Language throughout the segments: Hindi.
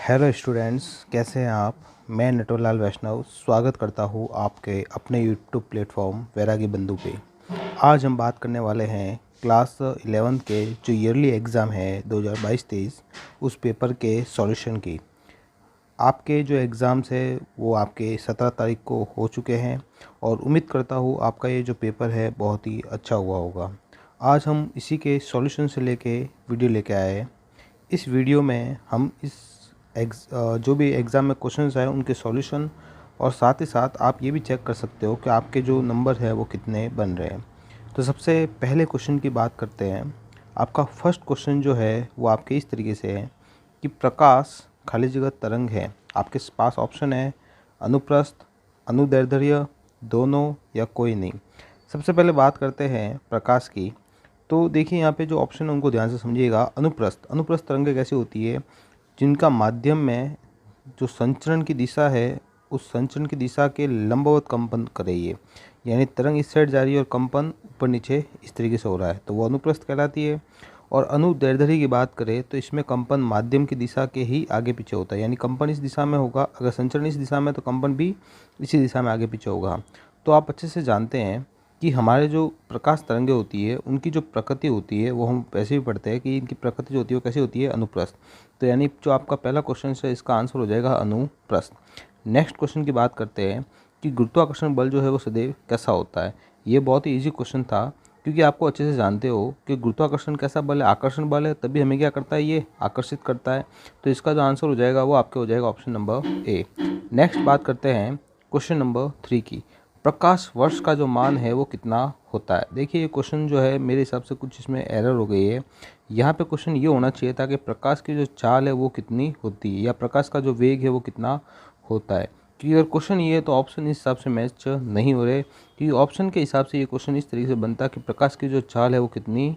हेलो स्टूडेंट्स, कैसे हैं आप। मैं नटवरलाल वैष्णव स्वागत करता हूं आपके अपने यूट्यूब प्लेटफॉर्म वैरागी बंधु पे। आज हम बात करने वाले हैं क्लास 11 के जो ईयरली एग्ज़ाम है 2022-23 उस पेपर के सॉल्यूशन की। आपके जो एग्ज़ाम्स है वो आपके 17 तारीख को हो चुके हैं और उम्मीद करता हूँ आपका ये जो पेपर है बहुत ही अच्छा हुआ होगा। आज हम इसी के सॉल्यूशन से लेके वीडियो लेके आए हैं। इस वीडियो में हम जो भी एग्ज़ाम में क्वेश्चंस आए उनके सॉल्यूशन और साथ ही साथ आप ये भी चेक कर सकते हो कि आपके जो नंबर है वो कितने बन रहे हैं। तो सबसे पहले क्वेश्चन की बात करते हैं। आपका फर्स्ट क्वेश्चन जो है वो आपके इस तरीके से है कि प्रकाश खाली जगह तरंग है। आपके पास ऑप्शन है अनुप्रस्थ, अनुदैर्ध्य, दोनों या कोई नहीं। सबसे पहले बात करते हैं प्रकाश की। तो देखिए यहाँ पे जो ऑप्शन है उनको ध्यान से समझिएगा। अनुप्रस्थ तरंगें कैसी होती है, जिनका माध्यम में जो संचरण की दिशा है उस संचरण की दिशा के लंबवत कंपन कर रही है, यानी तरंग इस साइड जा रही है और कंपन ऊपर नीचे इस तरीके से हो रहा है, तो वो अनुप्रस्थ कहलाती है। और अनुदैर्ध्य की बात करें तो इसमें कंपन माध्यम की दिशा के ही आगे पीछे होता है, यानी कंपन इस दिशा में होगा, अगर संचरण इस दिशा में तो कंपन भी इसी दिशा में आगे पीछे होगा। तो आप अच्छे से जानते हैं कि हमारे जो प्रकाश तरंगें होती है उनकी जो प्रकृति होती है वो हम वैसे भी पढ़ते हैं कि इनकी प्रकृति जो होती है वो कैसी होती है, अनुप्रस्थ। तो यानी जो आपका पहला क्वेश्चन है इसका आंसर हो जाएगा अनुप्रस्थ। नेक्स्ट क्वेश्चन की बात करते हैं कि गुरुत्वाकर्षण बल जो है वो सदैव कैसा होता है। ये बहुत ही ईजी क्वेश्चन था, क्योंकि आपको अच्छे से जानते हो कि गुरुत्वाकर्षण कैसा बल है, आकर्षण बल है, तभी हमें क्या करता है, ये आकर्षित करता है। तो इसका जो आंसर हो जाएगा वो आपके हो जाएगा ऑप्शन नंबर ए। नेक्स्ट बात करते हैं क्वेश्चन नंबर 3 की। प्रकाश वर्ष का जो मान है वो कितना होता है। देखिए ये क्वेश्चन जो है मेरे हिसाब से कुछ इसमें एरर हो गई है। यहाँ पे क्वेश्चन ये होना चाहिए था कि प्रकाश की जो चाल है वो कितनी होती है, या प्रकाश का जो वेग है वो कितना होता है। क्योंकि अगर क्वेश्चन ये है तो ऑप्शन इस हिसाब से मैच नहीं हो रहे, क्योंकि ऑप्शन के हिसाब से ये क्वेश्चन इस तरीके से बनता है कि प्रकाश की जो चाल है वो कितनी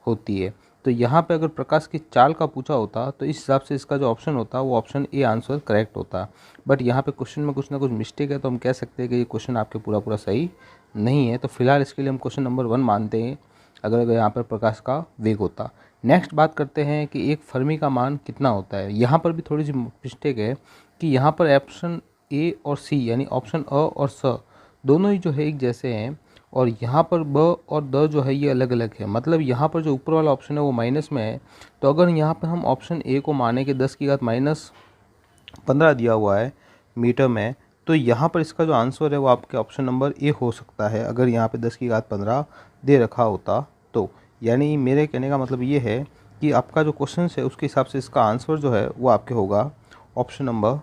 होती है। तो यहाँ पे अगर प्रकाश की चाल का पूछा होता तो इस हिसाब से इसका जो ऑप्शन होता वो ऑप्शन ए आंसर करेक्ट होता। बट यहाँ पे क्वेश्चन में कुछ ना कुछ मिस्टेक है, तो हम कह सकते हैं कि ये क्वेश्चन आपके पूरा सही नहीं है। तो फिलहाल इसके लिए हम क्वेश्चन नंबर 1 मानते हैं, अगर यहाँ पर प्रकाश का वेग होता। नेक्स्ट बात करते हैं कि एक फर्मी का मान कितना होता है। यहाँ पर भी थोड़ी सी मिस्टेक है कि यहाँ पर ऑप्शन ए और सी यानी ऑप्शन अ और स दोनों ही जो है एक जैसे हैं, और यहाँ पर ब और द जो है ये अलग अलग है। मतलब यहाँ पर जो ऊपर वाला ऑप्शन है वो माइनस में है, तो अगर यहाँ पर हम ऑप्शन ए को माने कि 10 की घात -15 दिया हुआ है मीटर में, तो यहाँ पर इसका जो आंसर है वो आपके ऑप्शन नंबर ए हो सकता है, अगर यहाँ पे 10 की घात 15 दे रखा होता तो। यानी मेरे कहने का मतलब ये है कि आपका जो क्वेश्चन है उसके हिसाब से इसका आंसर जो है वो आपके होगा ऑप्शन नंबर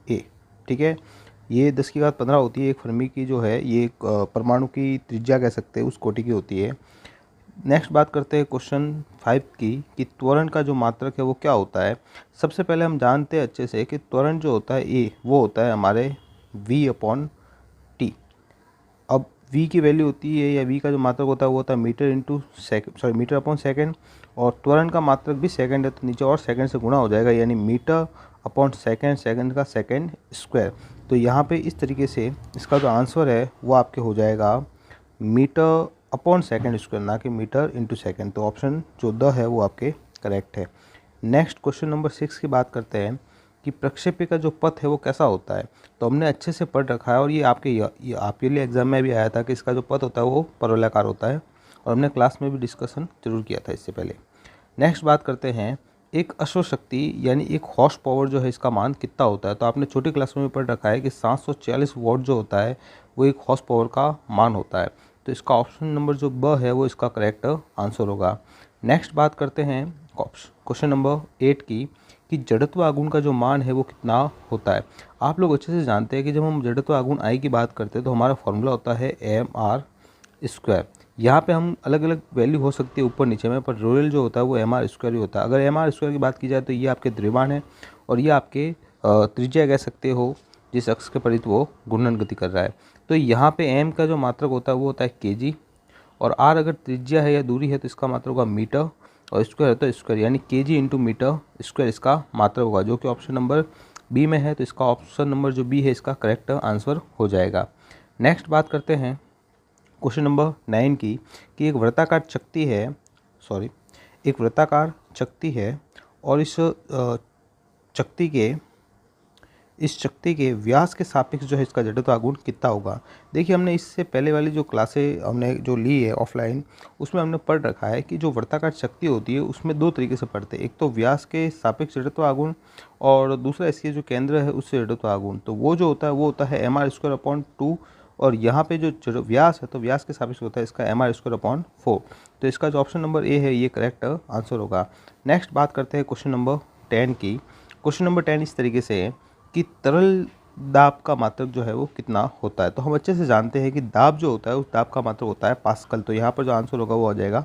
ए। ठीक है, ये 10 की घात 15 होती है एक फर्मी की जो है, ये एक परमाणु की त्रिज्या कह सकते हैं, उस कोटि की होती है। नेक्स्ट बात करते हैं क्वेश्चन 5 की कि त्वरण का जो मात्रक है वो क्या होता है। सबसे पहले हम जानते हैं अच्छे से कि त्वरण जो होता है ए वो होता है हमारे v/t। अब v की वैल्यू होती है, या v का जो मात्रक होता है वो होता है मीटर अपॉन सेकेंड, और त्वरण का मात्रक भी सेकंड है, तो नीचे और सेकंड से गुणा हो जाएगा, यानी मीटर अपॉन सेकंड, सेकंड का सेकंड स्क्वायर। तो यहाँ पे इस तरीके से इसका जो आंसर है वो आपके हो जाएगा मीटर अपॉन सेकंड स्क्वायर, ना कि मीटर इंटू सेकंड। तो ऑप्शन जो द है वो आपके करेक्ट है। नेक्स्ट क्वेश्चन नंबर 6 की बात करते हैं कि प्रक्षेपी का जो पथ है वो कैसा होता है। तो हमने अच्छे से पढ़ रखा है, और ये आपके लिए एग्जाम में भी आया था कि इसका जो पथ होता है वो परवलयाकार होता है, और हमने क्लास में भी डिस्कशन जरूर किया था इससे पहले। नेक्स्ट बात करते हैं एक अश्व शक्ति यानी एक हॉर्स पावर जो है इसका मान कितना होता है। तो आपने छोटी क्लास में भी पढ़ रखा है कि 740 वॉट जो होता है वो एक हॉर्स पावर का मान होता है। तो इसका ऑप्शन नंबर जो ब है वो इसका करेक्ट आंसर होगा। नेक्स्ट बात करते हैं क्वेश्चन नंबर 8 की कि जड़त्व आघूर्ण का जो मान है वो कितना होता है। आप लोग अच्छे से जानते हैं कि जब हम जड़त्व आघूर्ण आई की बात करते हैं तो हमारा फॉर्मूला होता है mr²। यहाँ पे हम अलग अलग वैल्यू हो सकती है ऊपर नीचे में, पर रोयल जो होता है वो mr² ही होता है। अगर mr² की बात की जाए तो ये आपके द्रव्यमान है, और ये आपके त्रिज्या कह सकते हो जिस अक्ष के परित वो घूर्णन गति कर रहा है। तो यहाँ पे m का जो मात्रक होता है वो होता है kg, और r अगर त्रिज्या है या दूरी है तो इसका मात्रक होगा मीटर, और स्क्वायर है तो स्क्वायर, यानी kg इंटू मीटर स्क्वायर इसका मात्रक होगा, जो कि ऑप्शन नंबर बी में है। तो इसका ऑप्शन नंबर जो बी है इसका करेक्ट आंसर हो जाएगा। नेक्स्ट बात करते हैं क्वेश्चन नंबर 9 की कि एक वृत्ताकार चकती है, और इस शक्ति के व्यास के सापेक्ष जो है इसका जड़त्व आघूर्ण कितना होगा। देखिए हमने इससे पहले वाली जो क्लासें हमने जो ली है ऑफलाइन, उसमें हमने पढ़ रखा है कि जो वर्ताकार शक्ति होती है उसमें दो तरीके से पढ़ते हैं, एक तो व्यास के सापेक्ष जड़त्व आघूर्ण और दूसरा इसके जो केंद्र है उससे जड़त्व आघूर्ण। तो वो जो होता है वो होता है mr²/2 और यहाँ पे जो व्यास है तो व्यास के सापेक्ष होता है इसका mr²/4। तो इसका जो ऑप्शन नंबर ए है ये करेक्ट आंसर होगा। नेक्स्ट बात करते हैं क्वेश्चन नंबर 10 की। क्वेश्चन नंबर 10 इस तरीके से है कि तरल दाब का मात्रक जो है वो कितना होता है। तो हम अच्छे से जानते हैं कि दाब जो होता है उस दाब का मात्रक होता है पास्कल। तो यहाँ पर जो आंसर होगा वो आ जाएगा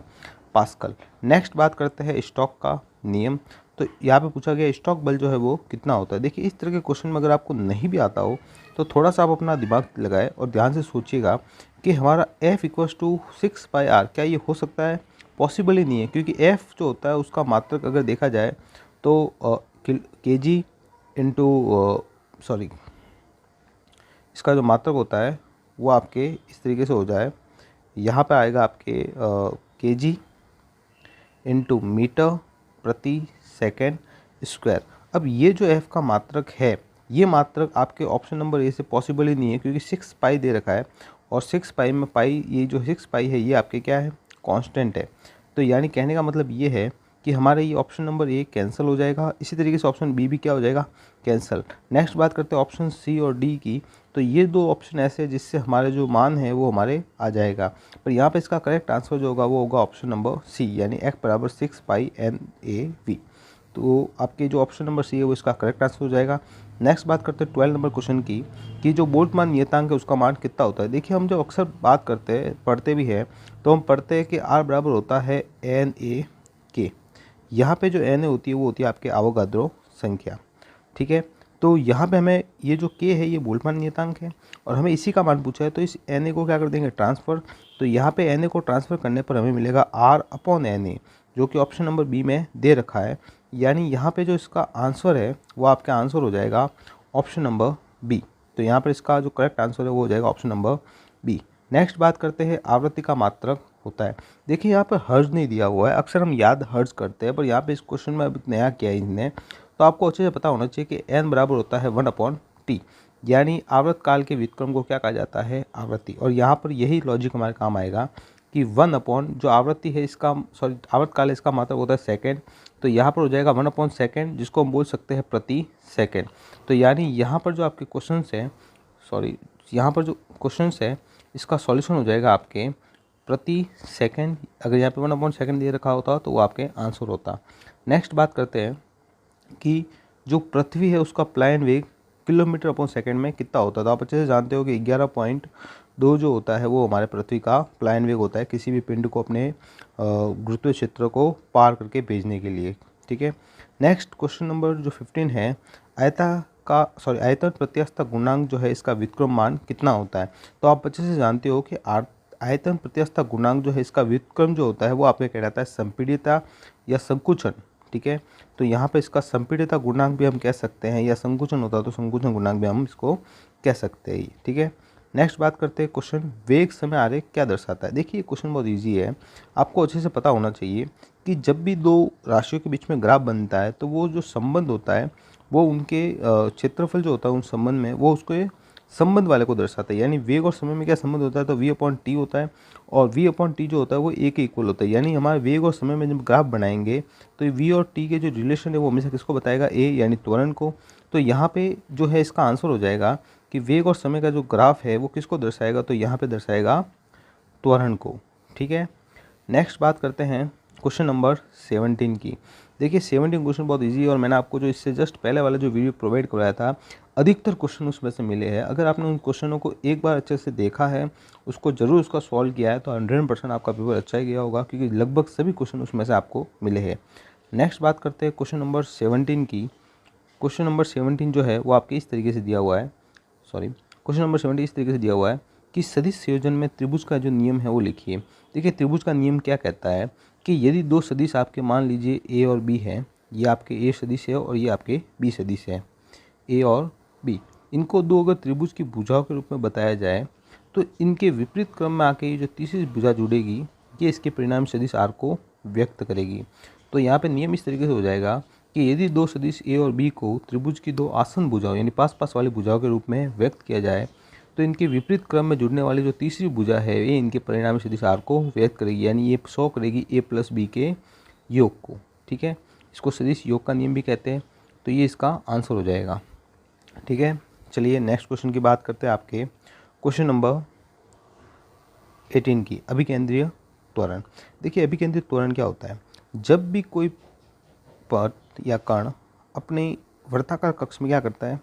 पास्कल। नेक्स्ट बात करते हैं स्टोक का नियम। तो यहाँ पे पूछा गया स्टोक बल जो है वो कितना होता है। देखिए इस तरह के क्वेश्चन में अगर आपको नहीं भी आता हो तो थोड़ा सा आप अपना दिमाग लगाए और ध्यान से सोचिएगा कि हमारा F = 6πr, क्या ये हो सकता है? पॉसिबल ही नहीं है, क्योंकि F जो होता है उसका मात्रक अगर देखा जाए तो kg इंटू इसका जो मात्रक होता है वो आपके इस तरीके से हो जाए, यहाँ पे आएगा आपके kg इंटू मीटर प्रति सेकेंड स्क्वायर। अब ये जो F का मात्रक है ये मात्रक आपके ऑप्शन नंबर ए से पॉसिबल ही नहीं है, क्योंकि 6π दे रखा है और 6π में पाई, ये जो 6π है ये आपके क्या है? कांस्टेंट है। तो यानी कहने का मतलब ये है कि हमारे ये ऑप्शन नंबर ए कैंसिल हो जाएगा। इसी तरीके से ऑप्शन बी भी क्या हो जाएगा? कैंसिल। नेक्स्ट बात करते हैं ऑप्शन सी और डी की। तो ये दो ऑप्शन ऐसे हैं जिससे हमारे जो मान है वो हमारे आ जाएगा, पर यहाँ पे इसका करेक्ट आंसर जो होगा वो होगा ऑप्शन नंबर सी, यानी F = 6πNav। तो आपके जो ऑप्शन नंबर सी है वो इसका करेक्ट आंसर हो जाएगा। नेक्स्ट बात करते हैं 12 नंबर क्वेश्चन की कि जो बोल्ट्जमान नियतांक है उसका मान कितना होता है। देखिए हम जब अक्सर बात करते हैं, पढ़ते भी हैं, तो हम पढ़ते हैं कि R बराबर होता है Na। यहाँ पे जो Na होती है वो होती है आपके अवोगाद्रो संख्या, ठीक है। तो यहाँ पे हमें ये जो K है ये बोल्ट्जमान नियतांक है और हमें इसी का मान पूछा है, तो इस Na को क्या कर देंगे? ट्रांसफ़र। तो यहाँ पे Na को ट्रांसफ़र करने पर हमें मिलेगा R/Na, जो कि ऑप्शन नंबर बी में दे रखा है। यानी यहाँ पे जो इसका आंसर है वो आपका आंसर हो जाएगा ऑप्शन नंबर बी। तो यहाँ पर इसका जो करेक्ट आंसर है वो हो जाएगा ऑप्शन नंबर बी। नेक्स्ट बात करते हैं आवृत्ति का मात्रक होता है। देखिए यहाँ पर हर्ज नहीं दिया हुआ है, अक्सर हम याद हर्ज करते हैं, पर यहाँ पे इस क्वेश्चन में अभी नया किया है इनने। तो आपको अच्छे से पता होना चाहिए कि n बराबर होता है 1/t, यानी आवर्त काल के व्युत्क्रम को क्या कहा जाता है? आवृत्ति। और यहाँ पर यही लॉजिक हमारे काम आएगा कि 1/ जो आवृत्ति है इसका, आवर्त काल है इसका मात्रक होता है सेकेंड। तो यहाँ पर हो जाएगा 1/सेकेंड, जिसको हम बोल सकते हैं प्रति सेकेंड। तो यानी यहाँ पर जो आपके क्वेश्चन है, यहाँ पर जो क्वेश्चन है इसका सॉल्यूशन हो जाएगा आपके प्रति सेकेंड। अगर यहाँ पे 1/सेकेंड दे रखा होता तो वो आपके आंसर होता। नेक्स्ट बात करते हैं कि जो पृथ्वी है उसका प्लायन वेग किलोमीटर/सेकेंड में कितना होता है। तो आप अच्छे से जानते हो कि 11.2 जो होता है वो हमारे पृथ्वी का प्लायन वेग होता है किसी भी पिंड को अपने गुरुत्वीय क्षेत्र को पार करके भेजने के लिए, ठीक है। नेक्स्ट क्वेश्चन नंबर जो 15 है, आयतन प्रत्यास्थता गुणांक जो है इसका व्युत्क्रम मान कितना होता है। तो आप अच्छे से जानते हो कि आयतन प्रत्यास्थता गुणांक जो है इसका व्युत्क्रम जो होता है वो आपको कहलाता है संपीड्यता या संकुचन, ठीक है। तो यहाँ पे इसका संपीड्यता गुणांक भी हम कह सकते हैं, या संकुचन होता है तो संकुचन गुणांक भी हम इसको कह सकते हैं, ठीक है। नेक्स्ट बात करते हैं क्वेश्चन, वेग समय आरेख क्या दर्शाता है। देखिए क्वेश्चन बहुत इजी है, आपको अच्छे से पता होना चाहिए कि जब भी दो राशियों के बीच में ग्राफ बनता है तो वो जो संबंध होता है वो उनके क्षेत्रफल जो होता है उन संबंध में वो उसको संबंध वाले को दर्शाता है। यानी वेग और समय में क्या संबंध होता है, तो v/t होता है, और v/t जो होता है वो a के इक्वल होता है। यानी हमारे वेग और समय में जब ग्राफ बनाएंगे तो v और t के जो रिलेशन है वो हमेशा किसको बताएगा? a, यानी त्वरण को। तो यहाँ पे जो है इसका आंसर हो जाएगा कि वेग और समय का जो ग्राफ है वो किसको दर्शाएगा, तो यहाँ पे दर्शाएगा त्वरण को, ठीक है। नेक्स्ट बात करते हैं क्वेश्चन नंबर 17 की। देखिए 17 क्वेश्चन बहुत इजी है और मैंने आपको जो इससे जस्ट पहले वाला जो वीडियो प्रोवाइड करवाया था अधिकतर क्वेश्चन उसमें से मिले हैं। अगर आपने उन क्वेश्चनों को एक बार अच्छे से देखा है, उसको ज़रूर उसका सॉल्व किया है, तो 100% आपका पेपर अच्छा ही गया होगा, क्योंकि लगभग सभी क्वेश्चन उसमें से आपको मिले हैं। नेक्स्ट बात करते हैं क्वेश्चन नंबर 17 की। क्वेश्चन नंबर 17 जो है वो आपके इस तरीके से दिया हुआ है, क्वेश्चन नंबर 17 इस तरीके से दिया हुआ है कि सदिश संयोजन में त्रिभुज का जो नियम है वो लिखिए। देखिए त्रिभुज का नियम क्या कहता है कि यदि दो सदिश आपके मान लीजिए ए और बी है, ये आपके ए सदिश है और ये आपके बी सदिश है, ए और बी, इनको दो अगर त्रिभुज की भुजाओं के रूप में बताया जाए तो इनके विपरीत क्रम में आके ये जो तीसरी भुजा जुड़ेगी ये इसके परिणाम सदिश आर को व्यक्त करेगी। तो यहाँ पे नियम इस तरीके से हो जाएगा कि यदि दो सदिश ए और बी को त्रिभुज की दो आसन भुजाओं यानी पास पास वाली भुजाओं के रूप में व्यक्त किया जाए तो इनके विपरीत क्रम में जुड़ने वाली जो तीसरी भुजा है ये इनके परिणामी सदिश आर को व्यक्त करेगी, यानी ये शो करेगी ए प्लस बी के योग को। ठीक है, इसको सदिश योग का नियम भी कहते हैं। तो ये इसका आंसर हो जाएगा। ठीक है, चलिए नेक्स्ट क्वेश्चन की बात करते हैं। आपके क्वेश्चन नंबर 18 की अभिकेंद्रीय त्वरण। देखिए अभिकेंद्रीय त्वरण क्या होता है, जब भी कोई पथ या कण अपने वर्ताकार कक्ष में क्या करता है,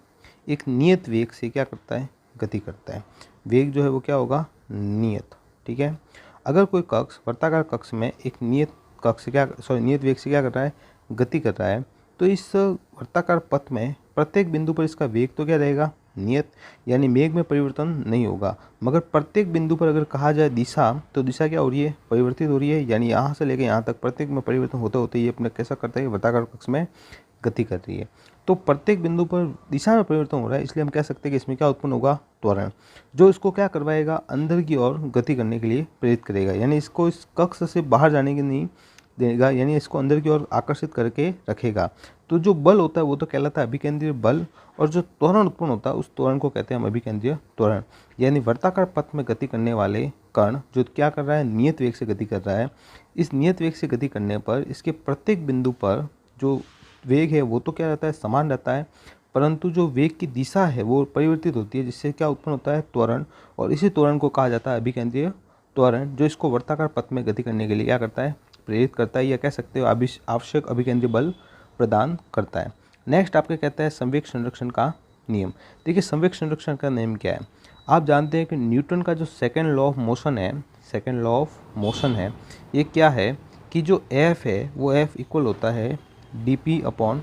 एक नियत वेग से क्या करता है, गति करता है। वेग जो है वो क्या होगा, नियत। ठीक है, अगर कोई कक्ष वर्ताकार कक्ष में एक नियत वेग से क्या कर रहा है, गति कर रहा है, तो इस वर्ताकार पथ में प्रत्येक बिंदु पर इसका वेग तो क्या रहेगा, नियत, यानी वेग में परिवर्तन नहीं होगा। मगर प्रत्येक बिंदु पर अगर कहा जाए दिशा, तो दिशा क्या हो रही है, परिवर्तित हो रही है, यानी यहाँ से लेकर यहाँ तक प्रत्येक में परिवर्तन होते होते ये अपने कैसा करता है, वर्ताकार कक्ष में गति कर रही है। तो प्रत्येक बिंदु पर दिशा में परिवर्तन हो रहा है, इसलिए हम कह सकते हैं कि इसमें क्या उत्पन्न होगा, त्वरण, जो इसको क्या करवाएगा, अंदर की ओर गति करने के लिए प्रेरित करेगा, यानी इसको इस कक्ष से बाहर जाने की नहीं देगा, यानी इसको अंदर की ओर आकर्षित करके रखेगा। तो जो बल होता है वो तो कहलाता है अभिकेंद्रीय बल, और जो त्वरण उत्पन्न होता है उस त्वरण को कहते हैं हम अभिकेंद्रीय त्वरण। यानी वर्ताकार पथ में गति करने वाले कण जो क्या कर रहा है, नियत वेग से गति कर रहा है। इस नियत वेग से गति करने पर इसके प्रत्येक बिंदु पर जो वेग है वो तो क्या रहता है, समान रहता है, परंतु जो वेग की दिशा है वो परिवर्तित होती है, जिससे क्या उत्पन्न होता है, त्वरण। और इसी त्वरण को कहा जाता है अभिकेंद्रीय त्वरण, जो इसको वर्ताकार पथ में गति करने के लिए क्या करता है, प्रेरित करता है, या कह सकते हो आवश्यक अभिकेंद्रीय बल प्रदान करता है। नेक्स्ट आपके कहता है संवेग संरक्षण का नियम। देखिए संवेग संरक्षण का नियम क्या है, आप जानते हैं कि न्यूटन का जो सेकेंड लॉ ऑफ मोशन है, ये क्या है कि जो एफ है वो एफ इक्वल होता है dp अपॉन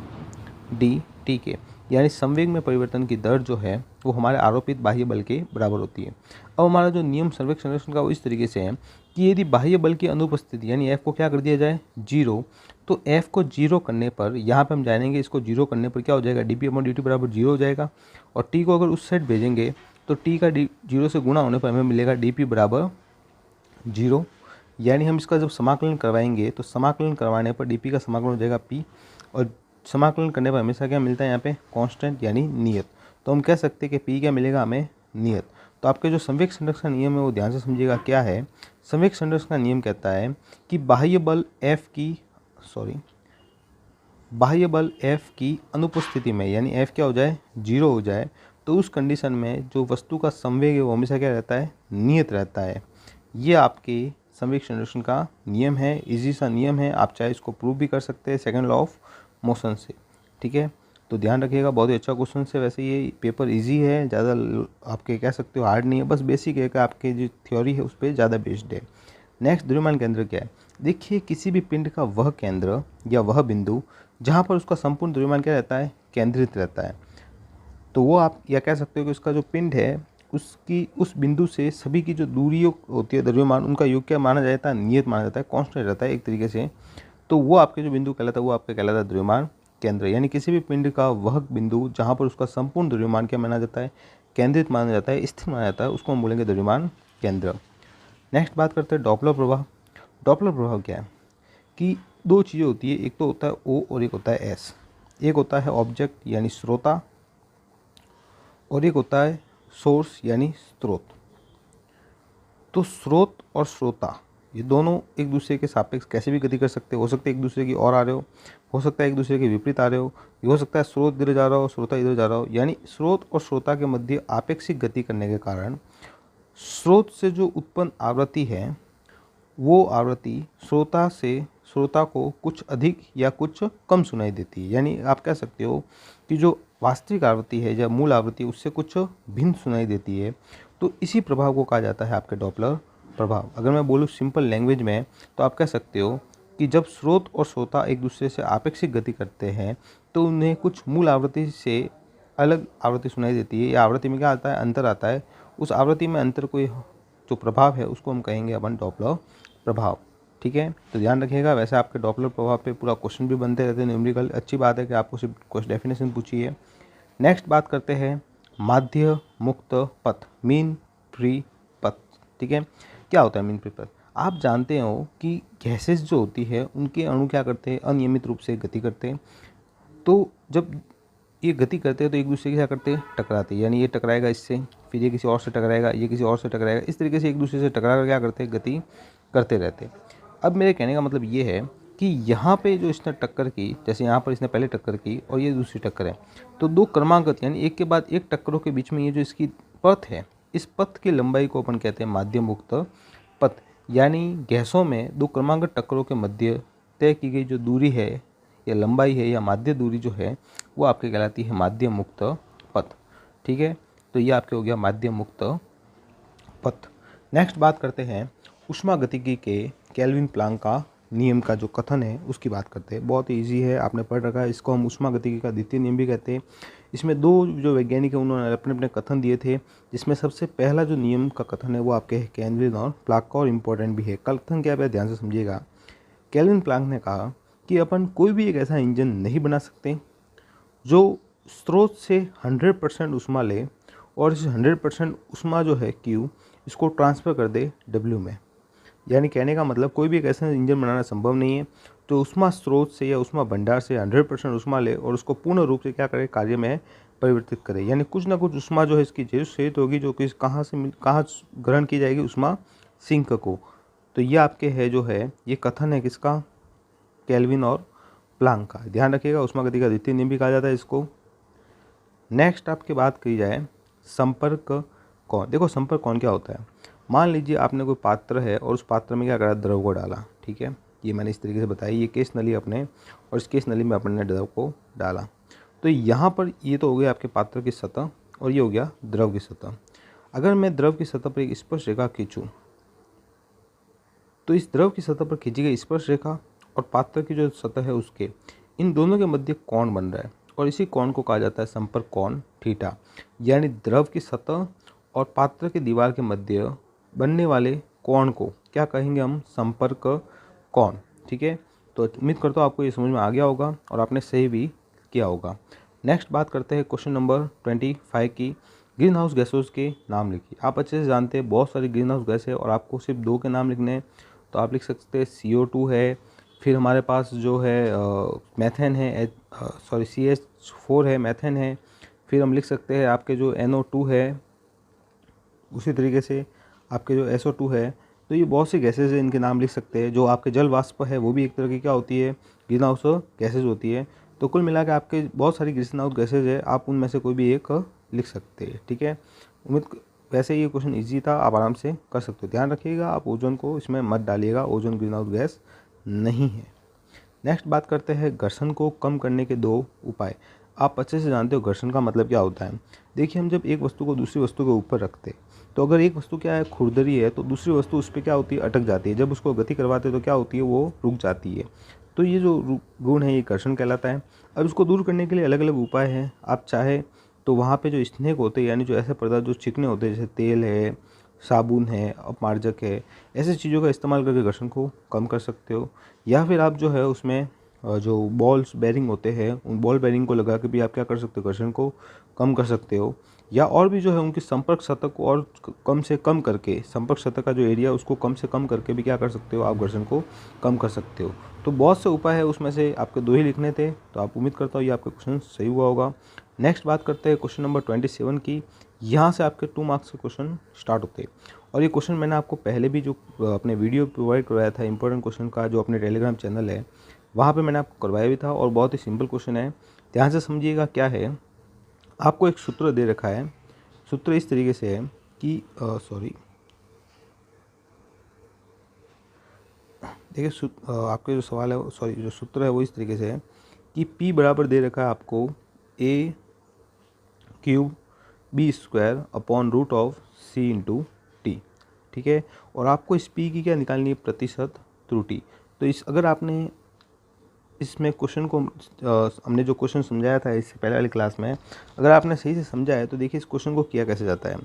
dt के, यानी संवेग में परिवर्तन की दर जो है वो हमारे आरोपित बाह्य बल के बराबर होती है। अब हमारा जो नियम संवेग संरक्षण का वो इस तरीके से है कि यदि बाह्य बल की अनुपस्थिति यानी f को क्या कर दिया जाए, जीरो, तो f को जीरो करने पर यहाँ पे हम जानेंगे, इसको जीरो करने पर क्या हो जाएगा, dp अपॉन dt बराबर जीरो हो जाएगा। और t को अगर उस साइड भेजेंगे तो t का जीरो से गुणा होने पर हमें मिलेगा dp बराबर जीरो, यानी हम इसका जब समाकलन करवाएंगे तो समाकलन करवाने पर dp का समाकलन हो जाएगा p, और समाकलन करने पर हमेशा क्या मिलता है यहाँ पे, कांस्टेंट यानी नियत। तो हम कह सकते हैं कि p क्या मिलेगा हमें, नियत। तो आपके जो संवेग संरक्षण नियम है वो ध्यान से समझिएगा क्या है। संवेग संरक्षण का नियम कहता है कि बाह्य बल f की अनुपस्थिति में, यानी f क्या हो जाए, जीरो हो जाए, तो उस कंडीशन में जो वस्तु का संवेग है वो हमेशा क्या रहता है, नियत रहता है। ये आपके संवेग संरक्षण का नियम है, इजी सा नियम है, आप चाहे इसको प्रूव भी कर सकते हैं सेकंड लॉ ऑफ मोशन से। ठीक है, तो ध्यान रखिएगा, बहुत ही अच्छा क्वेश्चन है। वैसे ये पेपर इजी है, ज़्यादा आपके कह सकते हो हार्ड नहीं है, बस बेसिक है कि आपके जो थ्योरी है उस पर ज़्यादा बेस्ड है। नेक्स्ट द्रव्यमान केंद्र क्या है, देखिए किसी भी पिंड का वह केंद्र या वह बिंदु जहाँ पर उसका संपूर्ण द्रव्यमान क्या रहता है, केंद्रित रहता है, तो वो आप या कह सकते हो कि उसका जो पिंड है उसकी उस बिंदु से सभी की जो दूरी होती है द्रव्यमान, उनका योग क्या माना जाता है, नियत माना जाता है, कांस्टेंट रहता है एक तरीके से। तो वो आपके जो बिंदु कहलाता है वो आपका कहलाता है द्रव्यमान केंद्र। यानी किसी भी पिंड का वह बिंदु जहाँ पर उसका संपूर्ण द्रव्यमान क्या माना जाता है, केंद्रित माना जाता है, स्थिर माना जाता है, उसको हम बोलेंगे द्रव्यमान केंद्र। नेक्स्ट बात करते हैं डॉपलर प्रभाव। डॉपलर प्रभाव क्या है कि दो चीज़ें होती है, एक तो होता है ओ और एक होता है एस। एक होता है ऑब्जेक्ट यानी श्रोता, और एक होता है सोर्स यानी स्रोत। तो स्रोत और श्रोता ये दोनों एक दूसरे के सापेक्ष कैसे भी गति कर सकते हो सकता है एक दूसरे की ओर आ रहे हो सकता है एक दूसरे के विपरीत आ रहे हो सकता है स्रोत इधर जा रहा हो, श्रोता इधर जा रहा हो, यानी स्रोत और श्रोता के मध्य आपेक्षिक गति करने के कारण स्रोत से जो उत्पन्न आवृत्ति है वो आवृत्ति श्रोता को कुछ अधिक या कुछ कम सुनाई देती है। यानी आप कह सकते हो कि जो वास्तविक आवृत्ति है या मूल आवृत्ति उससे कुछ भिन्न सुनाई देती है। तो इसी प्रभाव को कहा जाता है आपके डॉपलर प्रभाव। अगर मैं बोलूँ सिंपल लैंग्वेज में तो आप कह सकते हो कि जब स्रोत और श्रोता एक दूसरे से आपेक्षिक गति करते हैं तो उन्हें कुछ मूल आवृत्ति से अलग आवृत्ति सुनाई देती है, या आवृत्ति में क्या आता है, अंतर आता है। उस आवृत्ति में अंतर को जो प्रभाव है उसको हम कहेंगे अपन डॉपलर प्रभाव। ठीक है, तो ध्यान रखिएगा। वैसे आपके डॉपलर प्रभाव पे पूरा क्वेश्चन भी बनते रहते हैं न्यूमेरिकल, अच्छी बात है कि आपको सिर्फ कुछ डेफिनेशन पूछी है। नेक्स्ट बात करते हैं माध्य मुक्त पथ, मीन फ्री पथ। ठीक है, क्या होता है मीन फ्री पथ? आप जानते हो कि गैसेस जो होती है उनके अणु क्या करते हैं, अनियमित रूप से गति करते हैं। तो जब ये गति करते हैं तो एक दूसरे के क्या करते हैं, टकराते हैं। यानी ये टकराएगा इससे, फिर ये किसी और से टकराएगा, ये किसी और से टकराएगा, इस तरीके से एक दूसरे से टकरा कर क्या करते हैं, गति करते रहते हैं। अब मेरे कहने का मतलब ये है कि यहाँ पे जो इसने टक्कर की, जैसे यहाँ पर इसने पहले टक्कर की और ये दूसरी टक्कर है, तो दो क्रमागत यानी एक के बाद एक टक्करों के बीच में ये जो इसकी पथ है, इस पथ की लंबाई को अपन कहते हैं माध्यम मुक्त पथ। यानी गैसों में दो क्रमागत टक्करों के मध्य तय की गई जो दूरी है या लंबाई है या माध्य दूरी जो है वो आपके कहलाती है माध्यम मुक्त पथ। ठीक है, तो ये आपके हो गया माध्यम मुक्त पथ। नेक्स्ट बात करते हैं ऊष्मागतिकी के केल्विन प्लांक का नियम का जो कथन है उसकी बात करते हैं। बहुत ही ईजी है, आपने पढ़ रखा है, इसको हम ऊष्मागतिकी का द्वितीय नियम भी कहते हैं। इसमें दो जो वैज्ञानिक हैं उन्होंने अपने अपने कथन दिए थे, जिसमें सबसे पहला जो नियम का कथन है वो आपके है केल्विन और प्लांक का, और इम्पोर्टेंट भी है। कथन क्या है, ध्यान से समझिएगा। केल्विन प्लांक ने कहा कि अपन कोई भी एक ऐसा इंजन नहीं बना सकते जो स्रोत से 100% ऊष्मा ले और इस 100% ऊष्मा जो है Q इसको ट्रांसफ़र कर दे W में। यानी कहने का मतलब कोई भी एक ऐसा इंजन बनाना संभव नहीं है जो ऊष्मा स्रोत से या ऊष्मा भंडार से 100% ऊष्मा ले और उसको पूर्ण रूप से क्या करे, कार्य में परिवर्तित करे। यानी कुछ ना कुछ ऊष्मा जो है इसकी जरूरत होगी जो कि कहाँ ग्रहण की जाएगी, ऊष्मा सिंक को। तो ये आपके है जो है ये कथन है किसका, केल्विन और प्लांक का। ध्यान रखिएगा, ऊष्मागतिकी का द्वितीय नियम भी कहा जाता है इसको। नेक्स्ट आपकी बात की जाए संपर्क कौन। देखो संपर्क कौन क्या होता है, मान लीजिए आपने कोई पात्र है और उस पात्र में क्या करा, द्रव को डाला। ठीक है, ये मैंने इस तरीके से बताया, ये केस नली अपने और इस केस नली में अपने द्रव को डाला। तो यहाँ पर ये तो हो गया आपके पात्र की सतह और ये हो गया द्रव की सतह। अगर मैं द्रव की सतह पर एक स्पर्श रेखा खींचूँ तो इस द्रव की सतह पर खींची गई स्पर्श रेखा और पात्र की जो सतह है उसके, इन दोनों के मध्य कोण बन रहा है और इसी कोण को कहा जाता है संपर्क कोण थीटा। यानी द्रव की सतह और पात्र की दीवार के मध्य बनने वाले कोण को क्या कहेंगे हम, संपर्क कोण। ठीक है, तो उम्मीद करता हूँ आपको ये समझ में आ गया होगा और आपने सही भी किया होगा। नेक्स्ट बात करते हैं क्वेश्चन नंबर 25 की, ग्रीन हाउस गैसों के नाम लिखिए। आप अच्छे से जानते हैं बहुत सारी ग्रीन हाउस गैस है और आपको सिर्फ दो के नाम लिखने हैं। तो आप लिख सकते हैं CO2 है, फिर हमारे पास जो है मैथेन है, CH4 है, मैथेन है, फिर हम लिख सकते हैं आपके जो NO2 है, उसी तरीके से आपके जो SO2 है। तो ये बहुत सी गैसेज है, इनके नाम लिख सकते हैं। जो आपके जल वाष्प है वो भी एक तरह की क्या होती है, ग्रीन हाउस गैसेज होती है। तो कुल मिला के आपके बहुत सारी ग्रीन हाउस गैसेज है, आप उनमें से कोई भी एक लिख सकते हैं। ठीक है, वैसे ये क्वेश्चन इजी था, आप आराम से कर सकते हो। ध्यान रखिएगा आप ओजोन को इसमें मत डालिएगा, ओजोन ग्रीन हाउस गैस नहीं है। नेक्स्ट बात करते हैं घर्षण को कम करने के दो उपाय। आप अच्छे से जानते हो घर्षण का मतलब क्या होता है। देखिए, हम जब एक वस्तु को दूसरी वस्तु के ऊपर रखते तो अगर एक वस्तु क्या है, खुरदरी है, तो दूसरी वस्तु उस पर क्या होती है, अटक जाती है। जब उसको गति करवाते तो क्या होती है, वो रुक जाती है। तो ये जो गुण है ये घर्षण कहलाता है। अब इसको दूर करने के लिए अलग अलग उपाय हैं। आप चाहे तो वहाँ पे जो स्नेक होते हैं, यानी जो ऐसे पदार्थ जो चिकने होते हैं, जैसे तेल है, साबुन है, अपमार्जक है, ऐसी चीज़ों का इस्तेमाल करके घर्षण को कम कर सकते हो। या फिर आप जो है उसमें जो बॉल्स बेरिंग होते हैं, उन बॉल बेरिंग को लगा के भी आप क्या कर सकते हो, घर्षण को कम कर सकते हो। या और भी जो है उनकी संपर्क सतह को और कम से कम करके, संपर्क सतह का जो एरिया उसको कम से कम करके भी क्या कर सकते हो, आप घर्षण को कम कर सकते हो। तो बहुत से उपाय है, उसमें से आपके दो ही लिखने थे। तो आप उम्मीद करता हूँ ये आपका क्वेश्चन सही हुआ होगा। नेक्स्ट बात करते हैं क्वेश्चन नंबर 27 की। यहाँ से आपके 2 मार्क्स के क्वेश्चन स्टार्ट होते हैं और ये क्वेश्चन मैंने आपको पहले भी जो अपने वीडियो प्रोवाइड करवाया था इंपॉर्टेंट क्वेश्चन का, जो अपने टेलीग्राम चैनल है वहाँ पे मैंने आपको करवाया भी था और बहुत ही सिंपल क्वेश्चन है। ध्यान से समझिएगा क्या है। आपको एक सूत्र दे रखा है, सूत्र इस तरीके से है कि देखिए आपके जो सवाल है जो सूत्र है वो इस तरीके से है कि P बराबर दे रखा है आपको A³ B² अपॉन √C/T। ठीक है, और आपको इस P की क्या निकालनी है, प्रतिशत त्रुटि। तो अगर आपने इसमें क्वेश्चन को हमने जो क्वेश्चन समझाया था इससे पहले वाली क्लास में, अगर आपने सही से समझा है तो देखिए इस क्वेश्चन को किया कैसे जाता है।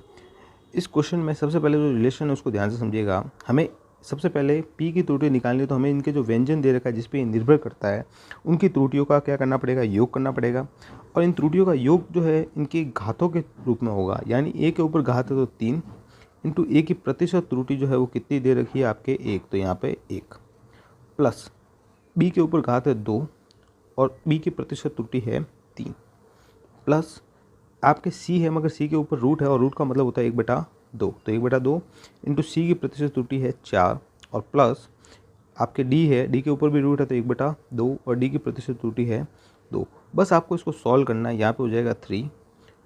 इस क्वेश्चन में सबसे पहले जो रिलेशन है उसको ध्यान से समझिएगा। हमें सबसे पहले P की त्रुटि निकालनी है, तो हमें इनके जो व्यंजन दे रखा है जिस पे निर्भर करता है उनकी त्रुटियों का क्या करना पड़ेगा, योग करना पड़ेगा। और इन त्रुटियों का योग जो है इनकी घातों के रूप में होगा। यानी A के ऊपर घात है तो 3 इंटू A की प्रतिशत त्रुटि जो है वो कितनी दे रखी है आपके 1, तो यहाँ पे 1 प्लस B के ऊपर घात है 2 और बी की प्रतिशत त्रुटि है 3, प्लस आपके सी है मगर सी के ऊपर रूट है और रूट का मतलब होता है 1/2, तो 1/2 इंटू सी की प्रतिशत त्रुटि है 4 और प्लस आपके डी है, डी के ऊपर भी रूट है तो 1/2 और डी की प्रतिशत त्रुटि है 2। बस आपको इसको सॉल्व करना है। यहाँ पे हो जाएगा 3,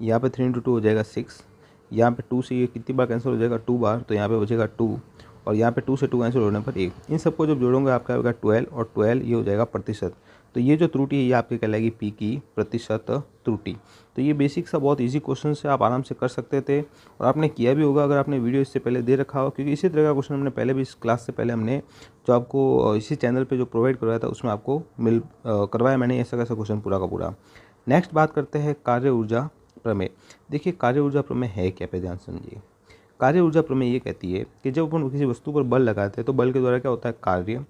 यहाँ पे 3 इंटू 2 हो जाएगा 6, यहाँ पे 2 से ये कितनी बार कैंसिल हो जाएगा 2 बार, तो यहाँ पे हो जाएगा 2 और यहाँ पे 2 से 2 कैंसिल होने पर 1। इन सबको जब जोड़ोगे आपका होगा 12 और 12 ये हो जाएगा प्रतिशत। तो ये जो त्रुटि है ये आपकी कहलाएगी पी की प्रतिशत त्रुटि। तो ये बेसिक सा बहुत इजी क्वेश्चन है, आप आराम से कर सकते थे और आपने किया भी होगा अगर आपने वीडियो इससे पहले दे रखा हो, क्योंकि इसी तरह का क्वेश्चन हमने पहले भी इस क्लास से पहले हमने जो आपको इसी चैनल पे जो प्रोवाइड करवाया था उसमें आपको करवाया मैंने ऐसा कैसा क्वेश्चन पूरा का पूरा। नेक्स्ट बात करते हैं कार्य ऊर्जा प्रमेय। देखिए कार्य ऊर्जा प्रमेय है क्या, पे ध्यान समझिए। कार्य ऊर्जा प्रमेय ये कहती है कि जब अपन किसी वस्तु पर बल लगाते हैं तो बल के द्वारा क्या होता है कार्य,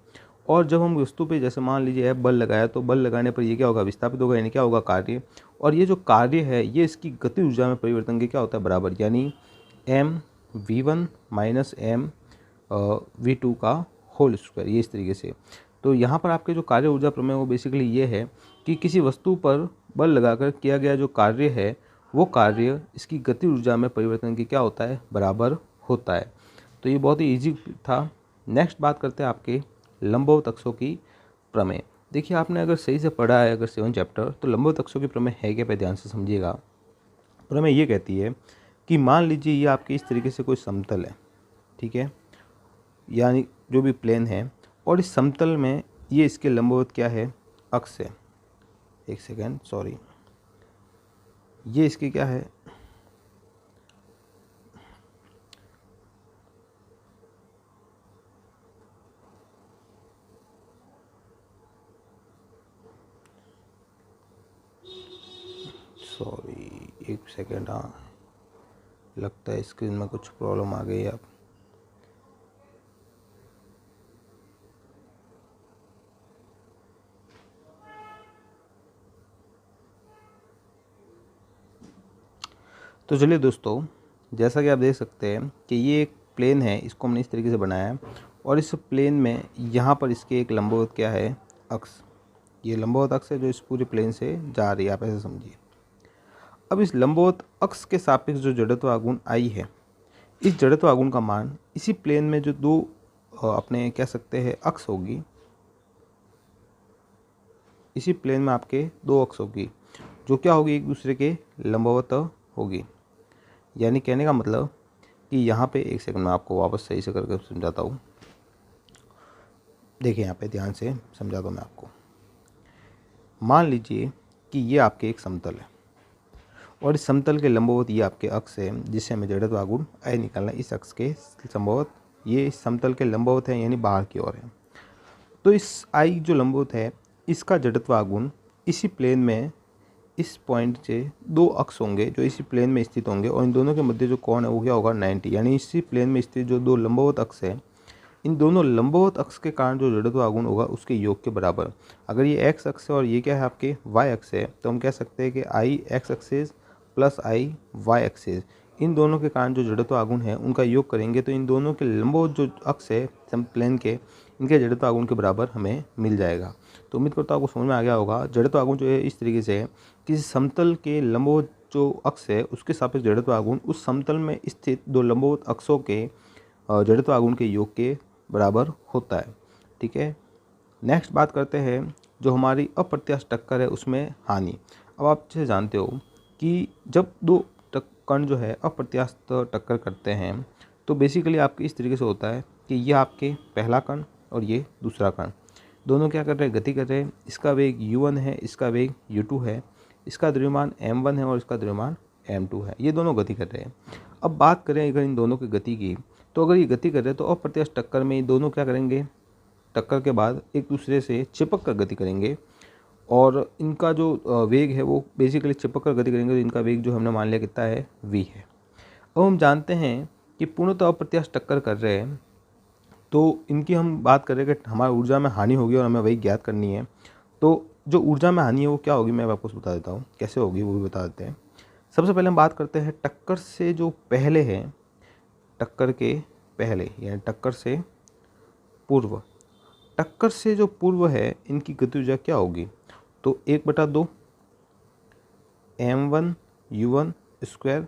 और जब हम वस्तु पे जैसे मान लीजिए बल लगाया तो बल लगाने पर ये क्या होगा विस्थापित होगा, यानी क्या होगा कार्य, और ये जो कार्य है ये इसकी गति ऊर्जा में परिवर्तन के क्या होता है बराबर, यानी mv1 माइनस mv2 का होल स्क्वायर, ये इस तरीके से। तो यहाँ पर आपके जो कार्य ऊर्जा प्रमेय वो बेसिकली ये है कि किसी वस्तु पर बल लगाकर किया गया जो कार्य है वो कार्य इसकी गति ऊर्जा में परिवर्तन की क्या होता है बराबर होता है। तो ये बहुत ही ईजी था। नेक्स्ट बात करते हैं आपके लंबवत अक्षों की प्रमेय। देखिए आपने अगर सही से पढ़ा है अगर 7 चैप्टर, तो लंबवत अक्षों की प्रमेय है क्या, पे ध्यान से समझिएगा। प्रमेय ये कहती है कि मान लीजिए ये आपके इस तरीके से कोई समतल है, ठीक है, यानी जो भी प्लेन है, और इस समतल में ये इसके लंबवत क्या है अक्ष है, एक सेकेंड सॉरी, ये इसके क्या है सॉरी एक सेकेंड, हाँ लगता है स्क्रीन में कुछ प्रॉब्लम आ गई है। अब तो चलिए दोस्तों, जैसा कि आप देख सकते हैं कि ये एक प्लेन है, इसको हमने इस तरीके से बनाया है और इस प्लेन में यहाँ पर इसके एक लंबवत क्या है अक्ष, ये लंबवत अक्ष है जो इस पूरे प्लेन से जा रही है, आप ऐसे समझिए। अब इस लंबवत अक्ष के सापेक्ष जो जड़त्व आघूर्ण आई है, इस जड़त्व आघूर्ण का मान इसी प्लेन में जो दो अपने कह सकते हैं अक्ष होगी, इसी प्लेन में आपके दो अक्ष होगी जो क्या होगी एक दूसरे के लंबवत होगी। यानी कहने का मतलब कि यहाँ पे एक सेकंड में आपको वापस सही से करके समझाता हूँ। देखिए यहाँ पे ध्यान से समझाता हूँ मैं आपको। मान लीजिए कि ये आपके एक समतल है और इस समतल के लंबवत ये आपके अक्ष है जिससे हमें जड़त्व आघूर्ण आई निकालना है। इस अक्ष के लंबवत ये इस समतल के लंबवत है यानी बाहर की ओर है। तो इस आई जो लंबवत है इसका जड़त्व आघूर्ण इसी प्लेन में इस पॉइंट से दो अक्ष होंगे जो इसी प्लेन में स्थित होंगे और इन दोनों के मध्य जो कोण है वो क्या होगा 90, यानी इसी प्लेन में स्थित जो दो लंबवत अक्ष है इन दोनों लंबवत अक्ष के कारण जो जड़त्व आघूर्ण होगा उसके योग के बराबर। अगर ये एक्स अक्ष है और ये क्या है आपके वाई अक्ष है तो हम कह सकते हैं कि आई एक्स एक्सिस प्लस आई वाई एक्सिस, इन दोनों के कारण जो जड़त्व आघूर्ण है उनका योग करेंगे तो इन दोनों के लंबवत जो अक्ष है प्लेन के इनके जड़त्व आघूर्ण के बराबर हमें मिल जाएगा। तो उम्मीद करता हूँ आपको समझ में आ गया होगा। जड़त्व आघूर्ण जो है इस तरीके से है कि समतल के लंबवत जो अक्ष है उसके सापेक्ष जड़त्व आघूर्ण उस समतल में स्थित दो लंबवत अक्षों के जड़त्व आघूर्ण के योग के बराबर होता है। ठीक है, नेक्स्ट बात करते हैं जो हमारी अप्रत्यास्थ टक्कर है उसमें हानि। अब आप जैसे जानते हो कि जब दो कण जो है अप्रत्यास्थ टक्कर करते हैं तो बेसिकली आपके इस तरीके से होता है कि ये आपके पहला कण और ये दूसरा कण दोनों क्या कर रहे हैं गति कर रहे हैं। इसका वेग u1 है, इसका वेग u2 है, इसका द्रव्यमान m1 है और इसका द्रव्यमान m2 है, ये दोनों गति कर रहे हैं। अब बात करें अगर इन दोनों की गति की तो अगर ये गति कर रहे हैं तो अप्रत्यास्थ टक्कर में ये दोनों क्या करेंगे, टक्कर के बाद एक दूसरे से चिपक कर गति करेंगे और इनका जो वेग है वो बेसिकली चिपक कर गति करेंगे तो इनका वेग जो हमने मान लिया कितना है v है। अब हम जानते हैं कि पूर्णतः अप्रत्यास्थ टक्कर कर रहे हैं तो इनकी हम बात करें कि हमारी ऊर्जा में हानि होगी और हमें वही ज्ञात करनी है। तो जो ऊर्जा में हानि है वो क्या होगी मैं आपको बता देता हूँ, कैसे होगी वो भी बता देते हैं। सबसे पहले हम बात करते हैं टक्कर से जो पहले है, टक्कर के पहले यानी टक्कर से पूर्व। टक्कर से जो पूर्व है इनकी गति ऊर्जा क्या होगी, तो 1/2 m1 u1 square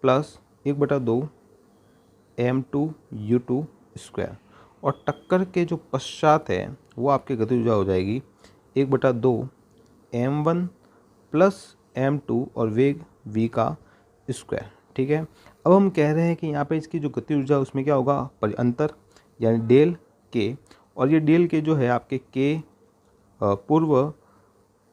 plus 1/2 m2 u2 square, और टक्कर के जो पश्चात है वो आपकी गतिज ऊर्जा हो जाएगी 1/2 m1 प्लस m2 और वेग v का स्क्वायर। ठीक है, अब हम कह रहे हैं कि यहाँ पे इसकी जो गति ऊर्जा उसमें क्या होगा, अंतर यानी डेल के, और ये डेल के जो है आपके के पूर्व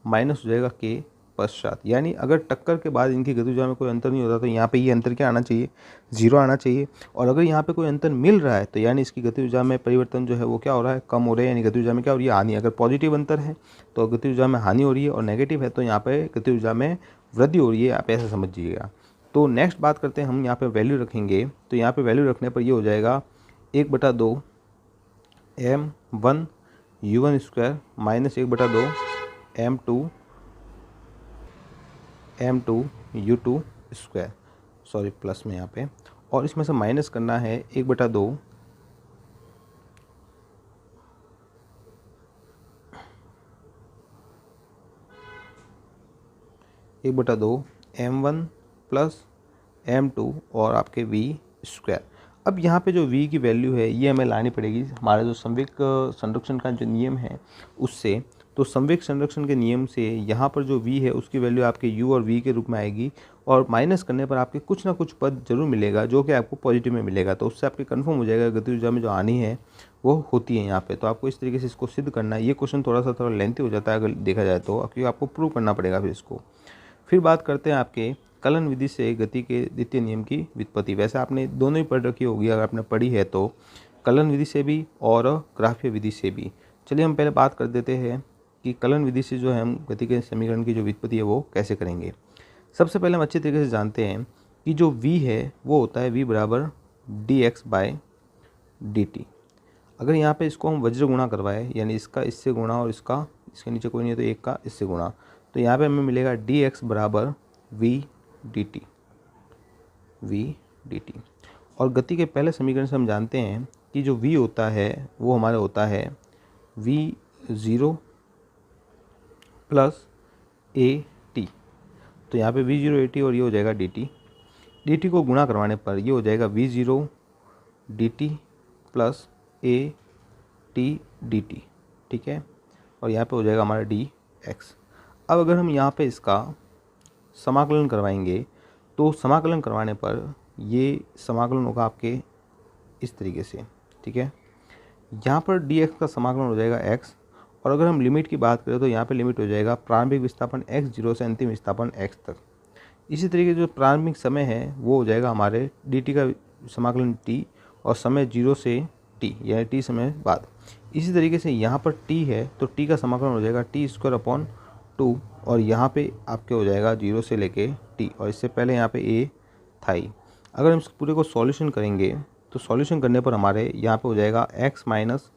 माइनस हो जाएगा के पश्चात। यानी अगर टक्कर के बाद इनकी गति ऊर्जा में कोई अंतर नहीं होता तो यहाँ पे ये अंतर क्या आना चाहिए, 0 आना चाहिए। और अगर यहाँ पे कोई अंतर मिल रहा है तो यानी इसकी गति ऊर्जा में परिवर्तन जो है वो क्या हो रहा है, कम हो रहा है, यानी गति ऊर्जा में क्या हो रही है, हानि। अगर पॉजिटिव अंतर है तो गति ऊर्जा में हानि हो रही है, और नेगेटिव है तो यहाँ पे गति ऊर्जा में वृद्धि हो रही है, आप ऐसा समझिएगा। तो नेक्स्ट बात करते हैं हम, यहाँ पे वैल्यू रखेंगे, तो यहाँ पे वैल्यू रखने पर ये हो जाएगा 1/2 m1 u1 square minus 1/2 m2 u2 square, sorry plus में यहाँ पे, और इसमें से माइनस करना है 1/2 m1 प्लस m2 और आपके v स्क्वायर। अब यहाँ पे जो v की वैल्यू है ये हमें लानी पड़ेगी हमारा जो संवेग संरक्षण का जो नियम है उससे। तो संवेग संरक्षण के नियम से यहाँ पर जो v है उसकी वैल्यू आपके u और v के रूप में आएगी, और माइनस करने पर आपके कुछ ना कुछ पद जरूर मिलेगा जो कि आपको पॉजिटिव में मिलेगा। तो उससे आपके कन्फर्म हो जाएगा गति ऊर्जा में जो हानि है वो होती है यहाँ पे। तो आपको इस तरीके से इसको सिद्ध करना है। ये क्वेश्चन थोड़ा लेंथी हो जाता है अगर देखा जाए तो, क्योंकि आपको प्रूव करना पड़ेगा फिर इसको। फिर बात करते हैं आपके कलन विधि से गति के द्वितीय नियम की व्युत्पत्ति। वैसे आपने दोनों ही पढ़ रखी होगी अगर आपने पढ़ी है तो, कलन विधि से भी और ग्राफीय विधि से भी। चलिए हम पहले बात कर देते हैं कि कलन विधि से जो है हम गति के समीकरण की जो व्युत्पत्ति है वो कैसे करेंगे। सबसे पहले हम अच्छे तरीके से जानते हैं कि जो v है वो होता है v बराबर dx/dt। अगर यहाँ पे इसको हम वज्र गुणा करवाए, यानी इसका इससे गुणा और इसका इसके नीचे कोई नहीं है तो एक का इससे गुणा, तो यहाँ पे हमें मिलेगा dx बराबर v dt। और गति के पहले समीकरण से हम जानते हैं कि जो v होता है वो हमारा होता है v0 प्लस at। तो यहाँ पे v0 at और ये हो जाएगा dt को गुणा करवाने पर ये हो जाएगा v0 dt plus at dt। ठीक है, और यहाँ पे हो जाएगा हमारा dx। अब अगर हम यहाँ पे इसका समाकलन करवाएंगे तो समाकलन करवाने पर ये समाकलन होगा आपके इस तरीके से। ठीक है, यहाँ पर dx का समाकलन हो जाएगा x, और अगर हम लिमिट की बात करें तो यहाँ पे लिमिट हो जाएगा प्रारंभिक विस्थापन x0 से अंतिम विस्थापन x तक। इसी तरीके जो प्रारंभिक समय है वो हो जाएगा हमारे dt का समाकलन t, और समय 0 से t यानी t समय बाद। इसी तरीके से यहाँ पर t है तो t का समाकलन हो जाएगा t²/2, और यहाँ पे आपके हो जाएगा 0 से लेके t, और इससे पहले यहाँ पे a था ही। अगर हम इस पूरे को सॉल्यूशन करेंगे तो सॉल्यूशन करने पर हमारे यहाँ पे हो जाएगा x माइनस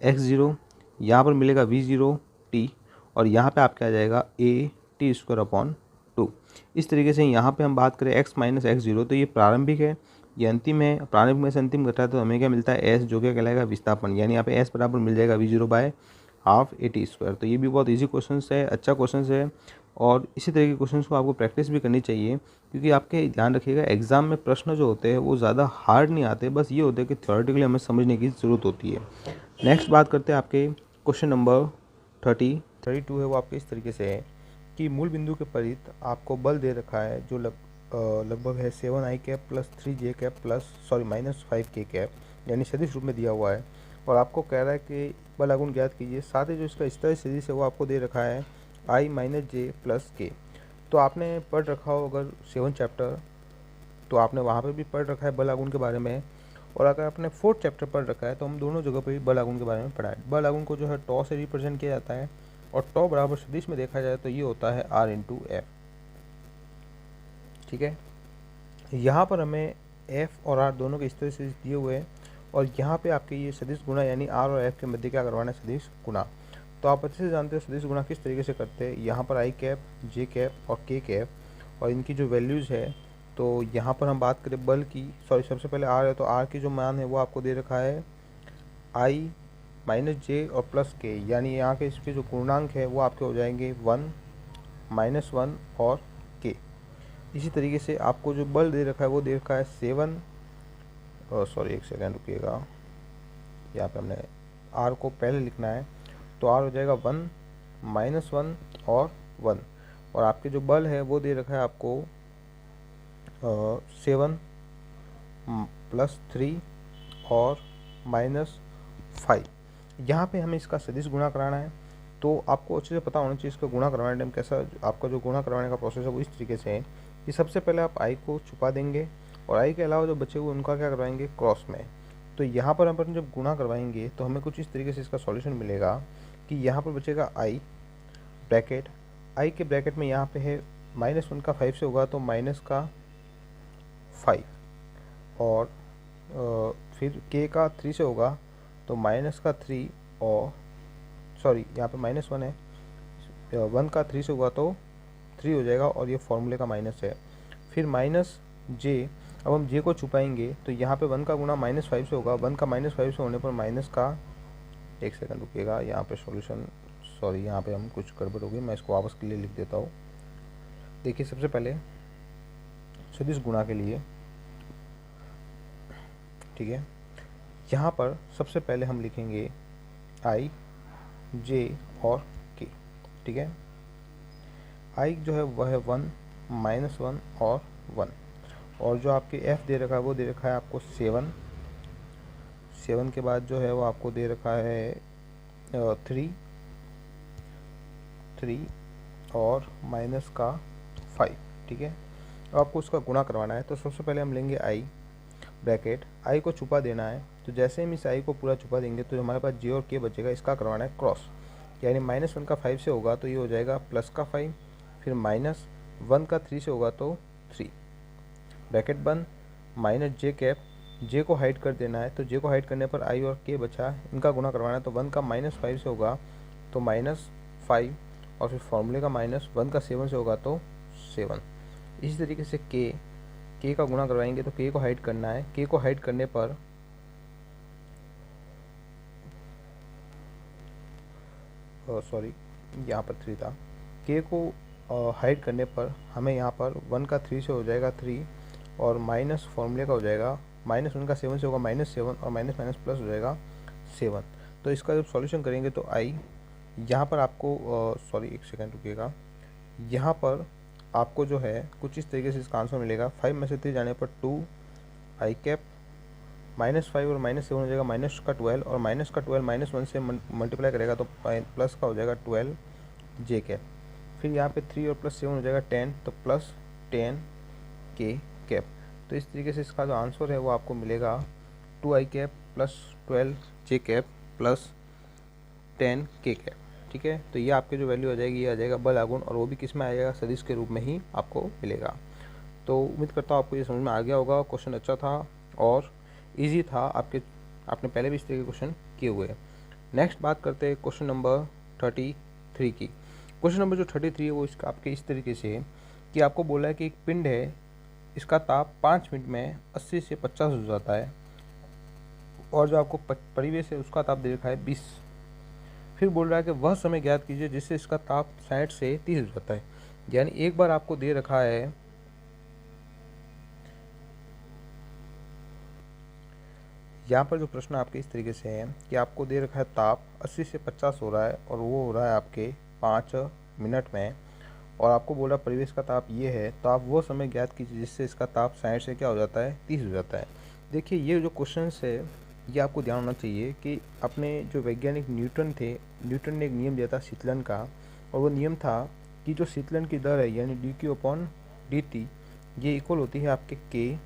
x0, यहाँ पर मिलेगा v0 t, और यहाँ पे आपके आ जाएगा a t²/2। इस तरीके से यहाँ पे हम बात करें x माइनस x0 तो ये प्रारंभिक है, ये अंतिम है। प्रारंभिक में से अंतिम घटा है तो हमें क्या मिलता है s, जो क्या कहलाएगा विस्थापन, यानी यहाँ पे s बराबर मिल जाएगा v0/12 at²। तो ये भी बहुत इजी क्वेश्चन है, अच्छा क्वेश्चन है, और इसी तरह के क्वेश्चन को आपको प्रैक्टिस भी करनी चाहिए, क्योंकि आपके ध्यान रखिएगा एग्जाम में प्रश्न जो होते हैं वो ज़्यादा हार्ड नहीं आते, बस ये होते हैं कि थ्योरेटिकली हमें समझने की ज़रूरत होती है। नेक्स्ट बात करते हैं आपके क्वेश्चन नंबर 32 है, वो आपके इस तरीके से है कि मूल बिंदु के परित आपको बल दे रखा है जो लगभग है 7i cap plus 3j cap plus minus 5k cap, यानी सदिश रूप में दिया हुआ है, और आपको कह रहा है कि बल आघूर्ण ज्ञात कीजिए। साथ ही जो इसका स्तरीय सदिश है वो आपको दे रखा है i minus j plus k। तो आपने पढ़ रखा हो अगर 7 चैप्टर तो आपने वहाँ पे भी पढ़ रखा है बल आघूर्ण के बारे में, और अगर आपने 4th चैप्टर पढ़ रखा है तो हम दोनों जगह पर भी बल आघूर्ण के बारे में पढ़ा है। बल आघूर्ण को जो है टॉ से रिप्रेजेंट किया जाता है, और टॉ बराबर सदिश में देखा जाए तो ये होता है r इंटू एफ। ठीक है, यहाँ पर हमें f और r दोनों के स्तरीय सदिश दिए हुए हैं, और यहाँ पे आपके ये सदिश गुणा यानी r और f के मध्य क्या करवाना है, सदिश गुणा। तो आप अच्छे से जानते हो सदिश गुणा किस तरीके से करते हैं। यहाँ पर i कैप, j कैप और k कैप, और इनकी जो वैल्यूज़ है, तो यहाँ पर हम बात करें बल की, सबसे पहले r है तो r की जो मान है वो आपको दे रखा है i माइनस जे और प्लस के, यानी यहाँ के इसके जो पूर्णांक है वो आपके हो जाएंगे 1, -1 और के। इसी तरीके से आपको जो बल दे रखा है वो दे रखा है 7, सॉरी एक सेकेंड रुकिएगा, यहाँ पे हमने आर को पहले लिखना है, तो आर हो जाएगा 1, -1 और 1। और आपके जो बल है वो दे रखा है आपको 7 +3 और -5। यहाँ पे हमें इसका सदिश गुणा कराना है, तो आपको अच्छे से पता होना चाहिए इसका गुणा करवाने टाइम कैसा आपका जो गुणा करवाने का प्रोसेस है वो इस तरीके से है कि सबसे पहले आप आई को छुपा देंगे और आई के अलावा जो बचे हुए उनका क्या करवाएंगे, क्रॉस में। तो यहाँ पर अपन जब गुणा करवाएंगे तो हमें कुछ इस तरीके से इसका सॉल्यूशन मिलेगा कि यहाँ पर बचेगा आई ब्रैकेट, आई के ब्रैकेट में यहाँ पे है -1 का 5 से होगा तो माइनस का 5, और फिर के का 3 से होगा तो माइनस का 3, और सॉरी यहाँ पे -1 है, 1 का 3 से होगा तो 3 हो जाएगा, और ये फॉर्मूले का माइनस है। फिर माइनस जे, अब हम जे को छुपाएंगे तो यहाँ पे 1 का गुणा -5 से होगा, 1 का -5 से होने पर माइनस का, एक सेकंड रुकिएगा, यहाँ पे सॉल्यूशन, सॉरी यहाँ पे हम कुछ गड़बड़ हो गई, मैं इसको वापस के लिए लिख देता हूँ। देखिए सबसे पहले सदिश गुणा के लिए, ठीक है, यहाँ पर सबसे पहले हम लिखेंगे आई, जे और के, ठीक है। आई जो है वह है 1, -1 और 1, और जो आपके एफ दे रखा है वो दे रखा है आपको 7, 7 के बाद जो है वो आपको दे रखा है 3 और माइनस का 5, ठीक है। अब आपको उसका गुणा करवाना है, तो सबसे पहले हम लेंगे आई ब्रैकेट, आई को छुपा देना है, तो जैसे हम इस आई को पूरा छुपा देंगे तो हमारे पास जे और के बचेगा, इसका करवाना है क्रॉस, यानी -1 का 5 से होगा तो ये हो जाएगा प्लस का 5, फिर -1 का 3 से होगा तो 3, ब्रैकेट बंद, माइनस जे कैप, जे को हाइड कर देना है, तो जे को हाइड करने पर आई और के बचा, इनका गुणा करवाना है, तो 1 का -5 से होगा तो -5, और फिर फॉर्मूले का -1 का 7 से होगा तो 7। इसी तरीके से के का गुणा करवाएंगे तो के को हाइड करना है, के को हाइड करने पर सॉरी यहाँ पर 3 था, के को हाइड करने पर हमें यहाँ पर 1 का 3 से हो जाएगा 3, और माइनस फॉर्मूले का हो जाएगा -1 का 7 से होगा -7, और माइनस माइनस प्लस हो जाएगा 7। तो इसका जब सॉल्यूशन करेंगे तो आई, यहाँ पर आपको सॉरी एक सेकंड रुकिएगा, यहाँ पर आपको जो है कुछ इस तरीके से इसका आंसर मिलेगा, 5 में से 3 जाने पर 2 आई कैप, -5 और -7 हो जाएगा माइनस का 12, और माइनस का 12 -1 से मल्टीप्लाई करेगा तो प्लस का हो जाएगा 12 जे कैप, फिर यहाँ पे 3 और +7 हो जाएगा 10, तो +10 के कैप। तो इस तरीके से इसका जो आंसर है वो आपको मिलेगा 2 आई कैप +12 जे कैप +10 के कैप, ठीक है। तो ये आपके जो वैल्यू आ जाएगी ये आ जाएगा बल आघूर्ण, और वो भी किस में आ जाएगा, सदिश के रूप में ही आपको मिलेगा। तो उम्मीद करता हूँ आपको ये समझ में आ गया होगा, क्वेश्चन अच्छा था और इजी था, आपने पहले भी इस तरह के क्वेश्चन किए हुए हैं। नेक्स्ट बात करते हैं क्वेश्चन नंबर 33 की। क्वेश्चन नंबर जो 33 है वो इसका आपके इस तरीके से है कि आपको बोला है कि एक पिंड है, इसका ताप 5 मिनट में 80 से 50 हो जाता है, और जो आपको परिवेश है उसका ताप दे रखा है 20। फिर बोल रहा है कि वह समय ज्ञात कीजिए जिससे इसका ताप 60 से 30 हो जाता है। यानी एक बार आपको दे रखा है यहाँ पर जो प्रश्न आपके इस तरीके से है कि आपको दे रखा है ताप 80 से 50 हो रहा है, और वो हो रहा है आपके 5 मिनट में, और आपको बोला परिवेश का ताप ये है, तो आप वो समय ज्ञात कीजिए जिससे इसका ताप 60 से क्या हो जाता है, 30 हो जाता है। देखिए ये जो क्वेश्चन है ये आपको ध्यान होना चाहिए कि अपने जो वैज्ञानिक न्यूटन थे, न्यूटन ने एक नियम दिया था शीतलन का, और वो नियम था कि जो शीतलन की दर है यानी dQ/dt ये इक्वल होती है आपके के,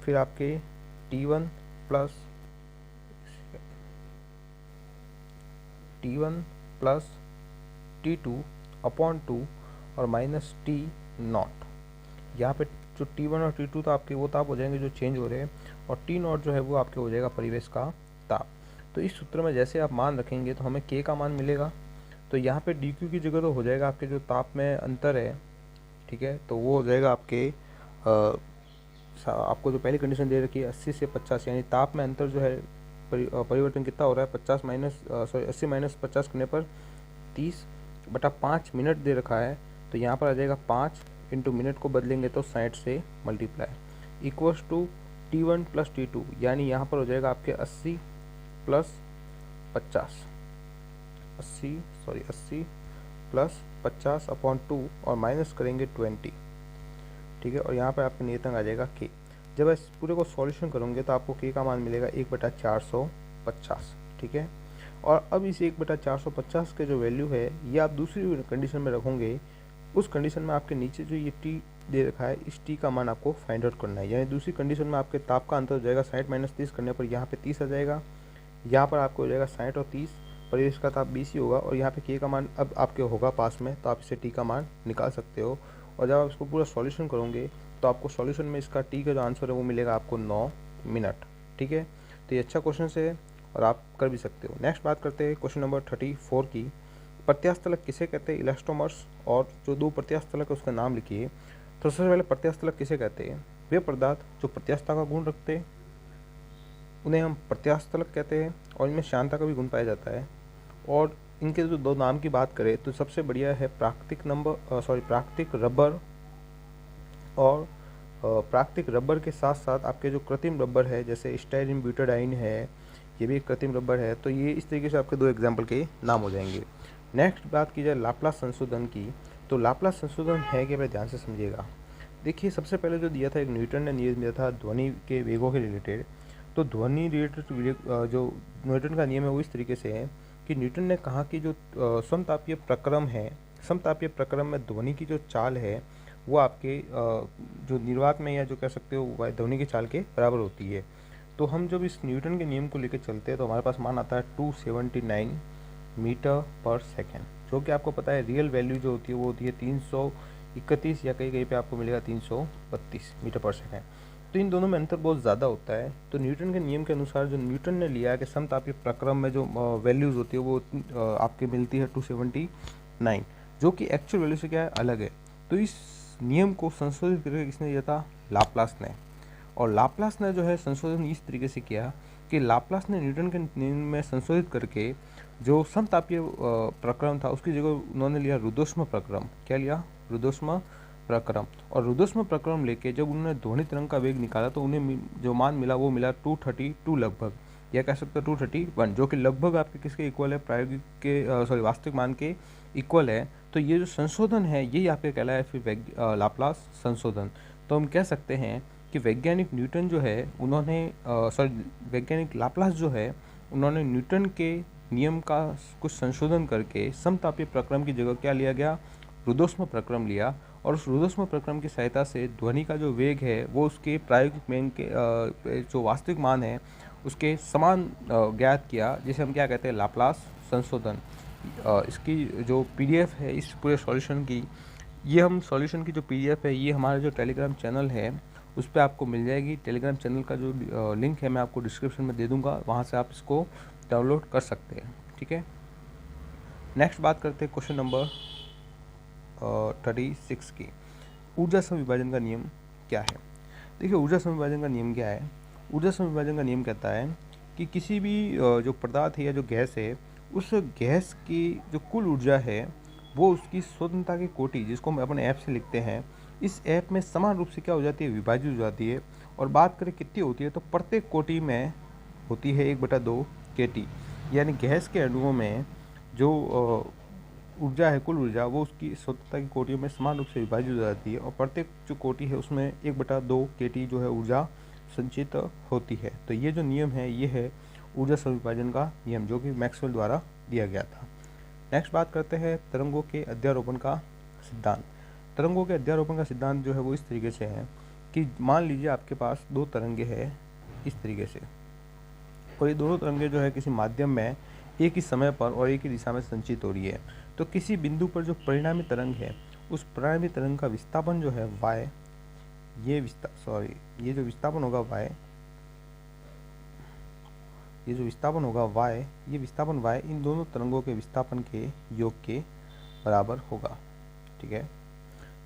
फिर आपके T1 प्लस T2/2 और माइनस T0। यहाँ पे जो T1 और T2 तो आपके वो ताप हो जाएंगे जो चेंज हो रहे हैं, और T0 जो है वो आपके हो जाएगा परिवेश का ताप। तो इस सूत्र में जैसे आप मान रखेंगे तो हमें K का मान मिलेगा, तो यहाँ पे DQ की जगह तो हो जाएगा आपके जो ताप में अंतर है, ठीक है, तो वो हो जाएगा आपके आपको जो पहली कंडीशन दे रखी है 80 से 50, यानी ताप में अंतर जो है परिवर्तन कितना हो रहा है, 80 - 50 करने पर 30/5 मिनट दे रखा है। तो यहाँ पर आ जाएगा 5 इंटू मिनट को बदलेंगे तो 60 से multiply equals to T1 + T2, यानी यहाँ पर हो जाएगा आपके 80 + 50 80 + 50/2 और माइनस करेंगे 20, ठीक है। और यहाँ पर आपका नियतांक आ जाएगा k। जब इस पूरे को सॉल्यूशन करोगे तो आपको k का मान मिलेगा 1/450, ठीक है। और अब इस 1/450 के जो वैल्यू है ये आप दूसरी कंडीशन में रखोगे। उस कंडीशन में आपके नीचे जो ये t दे रखा है, इस t का मान आपको फाइंड आउट करना है। यानी दूसरी कंडीशन में आपके ताप का अंतर हो जाएगा 60 - 30 करने पर यहाँ पे 30 आ जाएगा। यहाँ पर आपको हो जाएगा 60 और 30, परिवेश का ताप 20 ही होगा। और यहाँ पे k का मान अब आपके होगा पास में, तो आप इसे t का मान निकाल सकते हो। और जब आप इसको पूरा सॉल्यूशन करोगे तो आपको सॉल्यूशन में इसका t का जो आंसर है वो मिलेगा आपको 9 मिनट, ठीक है। तो ये अच्छा क्वेश्चन है और आप कर भी सकते हो। नेक्स्ट बात करते हैं क्वेश्चन नंबर 34 की। प्रत्यास्थलक किसे कहते हैं, इलास्टोमर्स, और जो दो प्रत्यास्थलक है उसका नाम लिखिए। तो सबसे पहले प्रत्यास्थलक किसे कहते हैं, वे पदार्थ जो प्रत्यास्थता का गुण रखते हैं उन्हें हम प्रत्यास्थलक कहते हैं, और इनमें श्यानता का भी गुण पाया जाता है। और इनके जो दो नाम की बात करें तो सबसे बढ़िया है प्राकृतिक रबर। और प्राकृतिक रबर के साथ साथ आपके जो कृत्रिम रबर है जैसे स्टाइरिन ब्यूटाडाइन है, ये भी एक कृत्रिम रबर है। तो ये इस तरीके से आपके दो एग्जाम्पल के नाम हो जाएंगे। नेक्स्ट बात की जाए लाप्लास संशोधन की, तो लाप्लास संशोधन है कि भाई ध्यान से समझिएगा। देखिए सबसे पहले जो दिया था, एक न्यूटन ने नियम दिया था ध्वनि के वेगों के रिलेटेड। तो ध्वनि रिलेटेड जो न्यूटन का नियम है वो इस तरीके से है कि न्यूटन ने कहा कि जो समतापीय प्रक्रम है, समतापीय प्रक्रम में ध्वनि की जो चाल है वो आपके जो निर्वात में या जो कह सकते हो ध्वनि की चाल के बराबर होती है। तो हम जब इस न्यूटन के नियम को लेकर चलते हैं तो हमारे पास मान आता है 279 मीटर पर सेकेंड, जो कि आपको पता है रियल वैल्यू जो होती है वो होती है 331 या कहीं कहीं पे आपको मिलेगा 332 मीटर पर सेकेंड। तो इन दोनों में अंतर बहुत ज़्यादा होता है। तो न्यूटन के नियम के अनुसार जो न्यूटन ने लिया है कि समतापीय प्रक्रम में जो वैल्यूज़ होती है वो आपके मिलती है 279, जो कि एक्चुअल वैल्यू से क्या है, अलग है। तो इस नियम को संशोधित करके किसने दिया था, लाप्लास ने। और लाप्लास ने जो है संशोधन इस तरीके से किया कि लाप्लास ने न्यूटन के नियम में संशोधित करके जो समतापीय प्रक्रम था उसकी जगह उन्होंने लिया रुद्धोष्म प्रक्रम। क्या लिया, रुद्धोष्म प्रक्रम। और रुद्धोष्म प्रक्रम लेके जब उन्होंने ध्वनि तरंग का वेग निकाला तो उन्हें जो मान मिला वो मिला 232 लगभग, या कह सकते हो 231, जो कि लगभग आपके किसके इक्वल है, प्रायोगिक के वास्तविक मान के इक्वल है। तो ये जो संशोधन है यही आपके कहलाया फिर लाप्लास संशोधन। तो हम कह सकते हैं कि वैज्ञानिक न्यूटन जो है उन्होंने वैज्ञानिक लाप्लास जो है उन्होंने न्यूटन के नियम का कुछ संशोधन करके समतापीय प्रक्रम की जगह क्या लिया गया, रुद्धोष्म प्रक्रम लिया। और उस रुद्धोष्म प्रक्रम की सहायता से ध्वनि का जो वेग है वो उसके प्रायोगिक मान के जो वास्तविक मान है उसके समान ज्ञात किया, जिसे हम क्या कहते हैं, लाप्लास संशोधन। इसकी जो PDF है इस पूरे सॉल्यूशन की, ये हम सॉल्यूशन की जो PDF है ये हमारा जो टेलीग्राम चैनल है उस पर आपको मिल जाएगी। टेलीग्राम चैनल का जो लिंक है मैं आपको डिस्क्रिप्शन में दे दूंगा, वहाँ से आप इसको डाउनलोड कर सकते हैं, ठीक है। नेक्स्ट बात करते हैं क्वेश्चन नंबर 36 की। ऊर्जा समविभाजन का नियम क्या है। देखिए ऊर्जा समविभाजन का नियम क्या है, ऊर्जा समविभाजन का नियम कहता है कि किसी भी जो पदार्थ है या जो गैस है उस गैस की जो कुल ऊर्जा है वो उसकी स्वतंत्रता की कोटि, जिसको हम अपने ऐप से लिखते हैं, इस ऐप में समान रूप से क्या हो जाती है, विभाजित हो जाती है। और बात करें कितनी होती है तो प्रत्येक कोटि में होती है 1/2 kT, यानी गैस के अणुओं में जो ऊर्जा है, कुल ऊर्जा, वो उसकी स्वतंत्रता की कोटियों में समान रूप से विभाजित हो जाती है। और प्रत्येक जो कोटि है उसमें 1/2 kT जो है ऊर्जा संचित होती है। तो ये जो नियम है ये है ऊर्जा समविभाजन का नियम, जो कि मैक्सवेल द्वारा दिया गया था। नेक्स्ट बात करते हैं तरंगों के अध्यारोपण का सिद्धांत। तरंगों के अध्यारोपण का सिद्धांत जो है वो इस तरीके से है कि मान लीजिए आपके पास दो तरंगे हैं इस तरीके से, और ये दोनों तरंगे जो है किसी माध्यम में एक ही समय पर और एक ही दिशा में संचित हो रही है। तो किसी बिंदु पर जो परिणामी तरंग है उस परिणामी तरंग का विस्थापन जो है y, ये जो विस्थापन होगा y, ये जो विस्थापन होगा y, ये विस्थापन y इन दोनों तरंगों के विस्थापन के योग के बराबर होगा, ठीक है।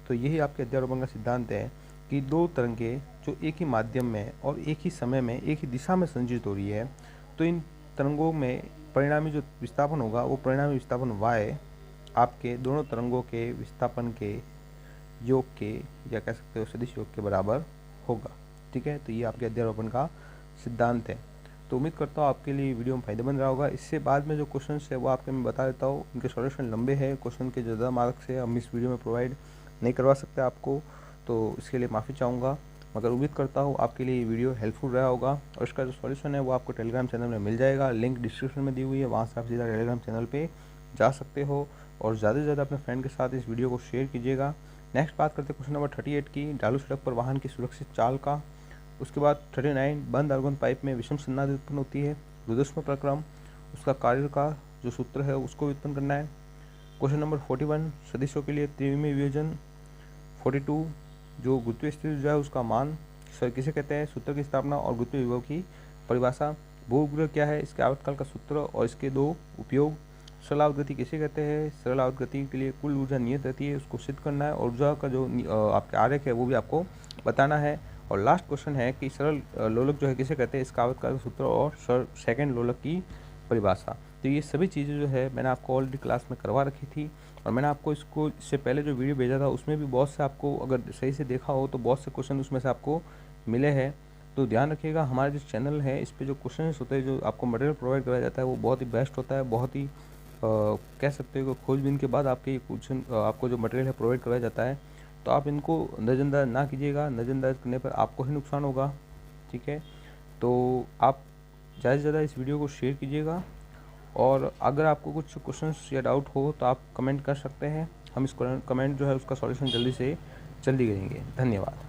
तो यही आपके अध्यारोपण का सिद्धांत है कि दो तरंगे जो एक ही माध्यम में और एक ही समय में एक ही दिशा में संचित हो रही है, तो तो इन तरंगों में परिणामी जो विस्थापन होगा वो परिणामी विस्थापन y आपके दोनों तरंगों के विस्थापन के योग के या कह सकते हो सदिश योग के बराबर होगा। ठीक है, तो ये आपके अध्यारोपण का सिद्धांत है। तो उम्मीद करता हूँ आपके लिए वीडियो में फायदेमंद रहा होगा। इससे बाद में जो क्वेश्चन है वो आपके मैं बता देता हूँ, उनके सॉल्यूशन लंबे हैं, क्वेश्चन के ज़्यादा मार्क्स से हम इस वीडियो में प्रोवाइड नहीं करवा सकते आपको, तो इसके लिए माफ़ी चाहूँगा। मगर उम्मीद करता हूँ आपके लिए ये वीडियो हेल्पफुल रहा होगा। और इसका जो सॉल्यूशन है वो आपको टेलीग्राम चैनल में मिल जाएगा, लिंक डिस्क्रिप्शन में दी हुई है, वहाँ से आप सीधा टेलीग्राम चैनल पर जा सकते हो। और ज़्यादा से ज़्यादा अपने फ्रेंड के साथ इस वीडियो को शेयर कीजिएगा। नेक्स्ट बात करते हैं क्वेश्चन नंबर 38 की, ढालू सड़क पर वाहन की सुरक्षित चाल का। उसके बाद 39, बंद आर्गन पाइप में विषम सन्नादि उत्पन्न होती है, रुद्रष्म प्रक्रम, उसका कार्य का जो सूत्र है उसको उत्पन्न करना है। क्वेश्चन नंबर 41, सदिशों के लिए त्रिविमीय वियोजन। 42, जो गुरुत्वीय स्थिति ऊर्जा है उसका मान किसे कहते हैं, सूत्र की स्थापना और गुरुत्वीय विभव की परिभाषा। भूग्रह क्या है, इसके आवर्तकाल का सूत्र और इसके दो उपयोग। सरलावत गति किसे कहते हैं, सरलावत गति के लिए कुल ऊर्जा नियत रहती है, उसको सिद्ध करना है। और ऊर्जा का जो आपके आरेख है वो भी आपको बताना है। और लास्ट क्वेश्चन है कि सरल लोलक जो है किसे कहते हैं, इसका आवर्तकाल का सूत्र और सेकंड लोलक की परिभाषा। तो ये सभी चीज़ें जो है मैंने आपको ऑलरेडी क्लास में करवा रखी थी, और मैंने आपको इसको इससे पहले जो वीडियो भेजा था उसमें भी बहुत से आपको, अगर सही से देखा हो तो बहुत से क्वेश्चन उसमें से आपको मिले हैं। तो ध्यान रखिएगा, हमारा जो चैनल है इस पर जो क्वेश्चन होते हैं, जो आपको मटेरियल प्रोवाइड कराया जाता है वो बहुत ही बेस्ट होता है, बहुत ही कह सकते हो खोजबीन के बाद आपके क्वेश्चन आपको जो मटेरियल है प्रोवाइड कराया जाता है। तो आप इनको नज़रअंदाज ना कीजिएगा, नज़रअंदाज करने पर आपको ही नुकसान होगा। ठीक है, तो आप ज़्यादा से ज़्यादा इस वीडियो को शेयर कीजिएगा। और अगर आपको कुछ क्वेश्चंस या डाउट हो तो आप कमेंट कर सकते हैं, हम इस कमेंट जो है उसका सॉल्यूशन जल्दी से जल्दी करेंगे। धन्यवाद।